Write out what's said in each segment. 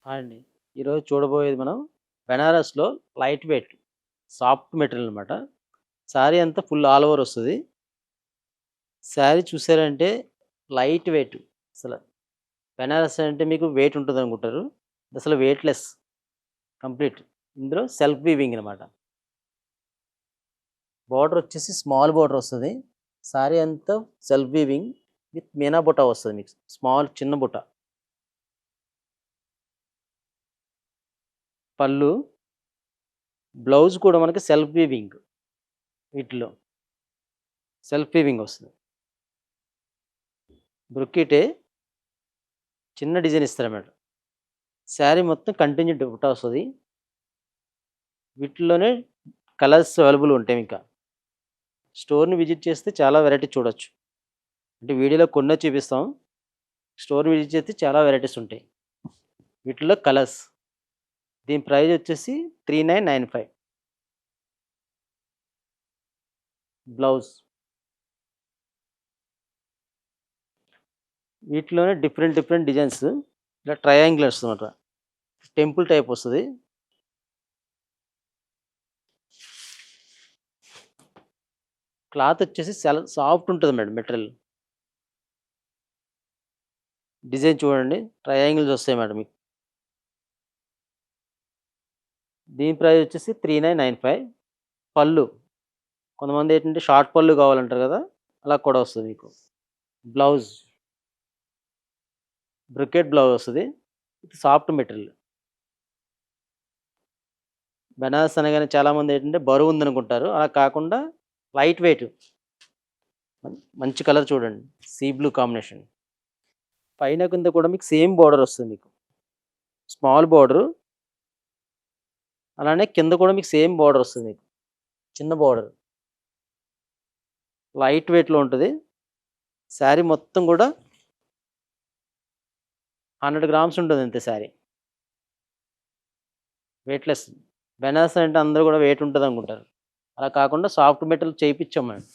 అండి. ఈరోజు చూడబోయేది మనం బెనారస్‌లో లైట్ వెయిట్ సాఫ్ట్ మెటీరియల్ అనమాట. శారీ అంతా ఫుల్ ఆల్ ఓవర్ వస్తది. శారీ చూసారంటే లైట్ వెయిట్ అసల. బెనారస్ అంటే మీకు వెయిట్ ఉంటదనుకుంటారు. అసలు వెయిట్‌లెస్ కంప్లీట్. ఇందులో సెల్ఫ్ వీవింగ్ అనమాట. బోర్డర్ వచ్చేసి స్మాల్ బోర్డర్ వస్తది. శారీ అంతా సెల్ఫ్ వీవింగ్ విత్ మీనా బుట్ట వస్తది మీకు. స్మాల్ చిన్న బుట్ట. పళ్ళు, బ్లౌజ్ కూడా మనకి సెల్ఫ్ వీవింగ్ వీటిలో. సెల్ఫ్ వీవింగ్ వస్తది. బ్రొకెటే చిన్న డిజైన్ ఇస్తారన్నమాట. శారీ మొత్తం కంటిన్యూ బుట్ట వస్తది. వీటిల్లోనే కలర్స్ అవైలబుల్ ఉంటాయి ఇంకా. స్టోర్‌ని విజిట్ చేస్తే చాలా వెరైటీ చూడొచ్చు. అంటే వీడియోలో కొన్నే చూపిస్తాం. స్టోర్‌ని విజిట్ చేస్తే చాలా వెరైటీస్ ఉంటాయి. వీటిలో కలర్స్. దీని ప్రైస్ వచ్చేసి 3995. బ్లౌజ్. వీటిలోనే డిఫరెంట్ డిజైన్స్. ఇలా ట్రయాంగిల్స్ అన్నమాట. టెంపుల్ టైప్ వస్తది. క్లాత్ వచ్చేసి చాలా సాఫ్ట్ ఉంటది మేడం మెటీరియల్. డిజైన్ చూడండి. ట్రయాంగిల్స్ వస్తాయి మేడం మీకు. దీని ప్రైస్ వచ్చేసి 3995. పళ్ళు. కొంతమంది ఏంటంటే షార్ట్ పళ్ళు కావాలంటారు కదా! అలా కూడా వస్తది మీకు. బ్లౌజ్. బ్రొకెట్ బ్లౌజ్ వస్తది. Soft material. బెనారస్ అనగానే చాలామంది ఏంటంటే బరువు ఉందనుకుంటారు. అలా కాకుండా లైట్ వెయిట్. మంచి కలర్ చూడండి. Sea blue combination. పైన కింద కూడా మీకు సేమ్ బోర్డర్ వస్తది మీకు. Small border. అలానే కింద కూడా మీకు సేమ్ బోర్డర్ వస్తది మీకు. చిన్న బోర్డర్. లైట్ వెయిట్‌లో ఉంటది. శారీ మొత్తం కూడా 100 గ్రామ్స్ ఉంటుంది అంతే శారీ. వెయిట్‌లెస్. బెనారస్ అంటే అందరూ కూడా వెయిట్ ఉంటదనుకుంటారు. అలా కాకుండా సాఫ్ట్ మెటీరియల్ చేపిచ్చాం మేము.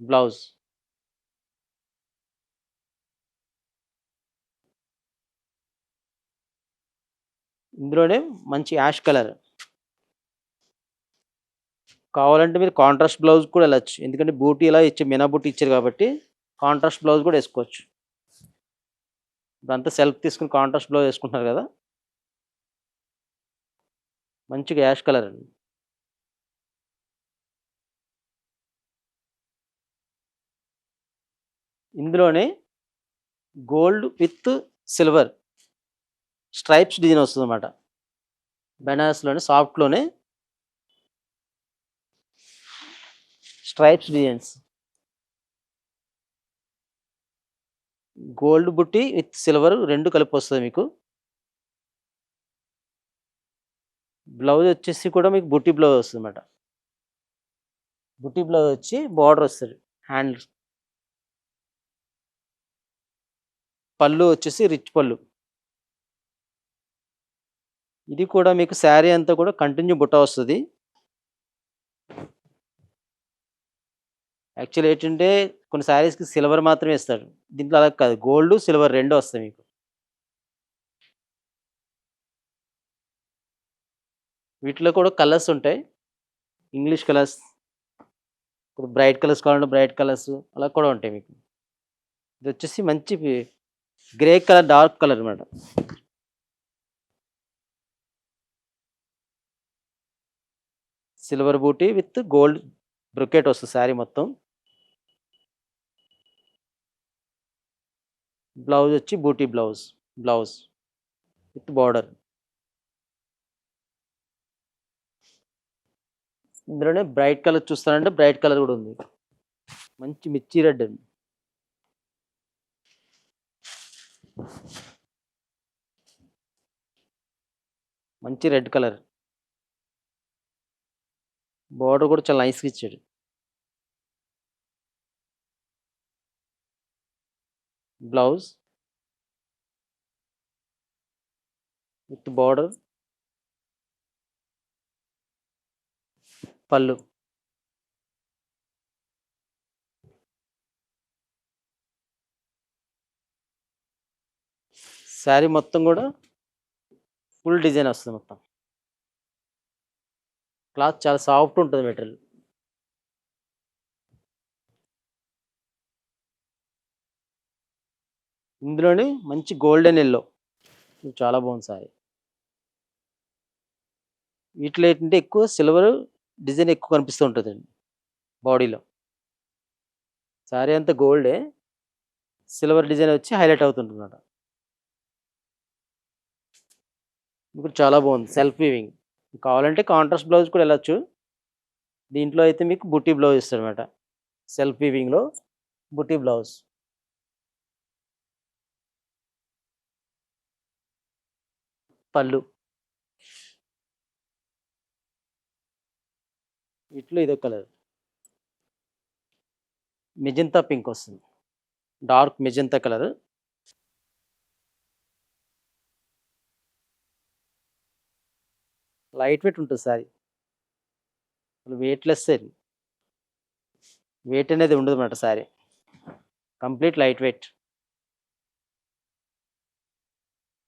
బ్లౌజ్. ఇందులోనే మంచి యాష్ కలర్. కావాలంటే మీరు కాంట్రాస్ట్ బ్లౌజ్ కూడా ఎళ్ళొచ్చు. ఎందుకంటే బూటీ ఇలా ఇచ్చి మీనా బూటీ ఇచ్చారు కాబట్టి కాంట్రాస్ట్ బ్లౌజ్ కూడా ఏసుకోవచ్చు. ఇప్పుడంతా సెల్ఫ్ తీసుకొని కాంట్రాస్ట్ బ్లౌజ్ ఏసుకుంటున్నారు కదా! మంచిగా యాష్ కలర్ అండి. ఇందులోనే gold with silver stripes design వస్తదన్నమాట. బెనారస్‌లోనే సాఫ్ట్‌లోనే స్ట్రైప్స్ డిజైన్స్. గోల్డ్ బుట్టి విత్ సిల్వర్ 2 కలిపొస్తది మీకు. బ్లౌజ్ వచ్చేసి కూడా మీకు బుట్టి బ్లౌజ్ వస్తదన్నమాట. బుట్టి బ్లౌజ్ వచ్చి బోర్డర్ వస్తది. హ్యాండ్స్. పళ్ళు వచ్చేసి రిచ్ పళ్ళు. ఇది కూడా మీకు శారీ అంతా కూడా కంటిన్యూ బుట్ట వస్తది. యాక్చువల్లీ ఏంటంటే కొన్ని శారీస్‌కి సిల్వర్ మాత్రమే ఇస్తాడు. దీంట్లో అలా కాదు. గోల్డ్, సిల్వర్ 2 వస్తాయి మీకు. వీటిలో కూడా కలర్స్ ఉంటాయి. ఇంగ్లీష్ కలర్స్, బ్రైట్ కలర్స్ కావాలంటే బ్రైట్ కలర్స్ అలా కూడా ఉంటాయి మీకు. ఇదొచ్చేసి మంచి గ్రే కలర్ డార్క్ కలర్ అన్నమాట. సిల్వర్ బూటీ విత్ గోల్డ్ బ్రొకెట్ వస్తది శారీ మొత్తం. బ్లౌజ్ వచ్చి బూటీ బ్లౌజ్. Blouse with border. ఇందులోనే బ్రైట్ కలర్ చూస్తారంటే బ్రైట్ కలర్ కూడా ఉంది. మంచి మిర్చి రెడ్ అండి. మంచి రెడ్ కలర్. బోర్డర్ కూడా చాలా నైస్‌గా ఇచ్చాడు. Blouse with border. పళ్ళు. శారీ మొత్తం కూడా ఫుల్ డిజైన్ వస్తుంది మొత్తం. క్లాత్ చాలా సాఫ్ట్ ఉంటుంది మెటీరియల్. ఇందులోని మంచి గోల్డెన్ యెల్లో చాలా బాగుంది శారీ. వీటిలో ఏంటంటే ఎక్కువ సిల్వర్ డిజైన్ ఎక్కువ కనిపిస్తూ ఉంటుందండి బాడీలో. శారీ అంతా గోల్డే, సిల్వర్ డిజైన్ వచ్చి హైలైట్ అవుతుంటుందన్నమాట. ఇప్పుడు చాలా బాగుంది సెల్ఫ్ వీవింగ్. కావాలంటే కాంట్రాస్ట్ బ్లౌజ్ కూడా వెళ్ళొచ్చు. దీంట్లో అయితే మీకు బుట్టి బ్లౌజ్ ఇస్తాడనమాట. సెల్ఫ్ వీవింగ్‌లో బుట్టి బ్లౌజ్. పళ్ళు. వీటిలో ఇదో కలర్. మెజంతా పింక్ వస్తుంది. Dark magenta colour. Light weight ఉంటుంది శారీ. వెయిట్‌లెస్ అది. వెయిట్ అనేది ఉండదన్నమాట శారీ. Complete light weight.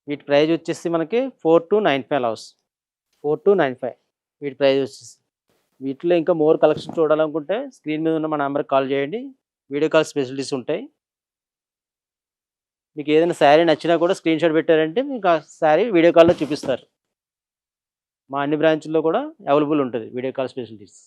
వీటి ప్రైస్ వచ్చేసి మనకి 4295 అలా వస్తుంది. 4295 వీటి ప్రైస్ వచ్చేసి. వీటిలో ఇంకా మోర్ కలెక్షన్ చూడాలనుకుంటే స్క్రీన్ మీద ఉన్న మా నంబర్‌కి కాల్ చేయండి. వీడియో కాల్ ఫెసిలిటీస్ ఉంటాయి. మీకు ఏదైనా శారీ నచ్చినా కూడా స్క్రీన్‌షాట్ పెట్టారంటే మీకు ఆ శారీ వీడియో కాల్‌లో చూపిస్తారు. మా అన్ని బ్రాంచుల్లో కూడా అవైలబుల్ ఉంటుంది వీడియో కాల్ ఫెసిలిటీస్.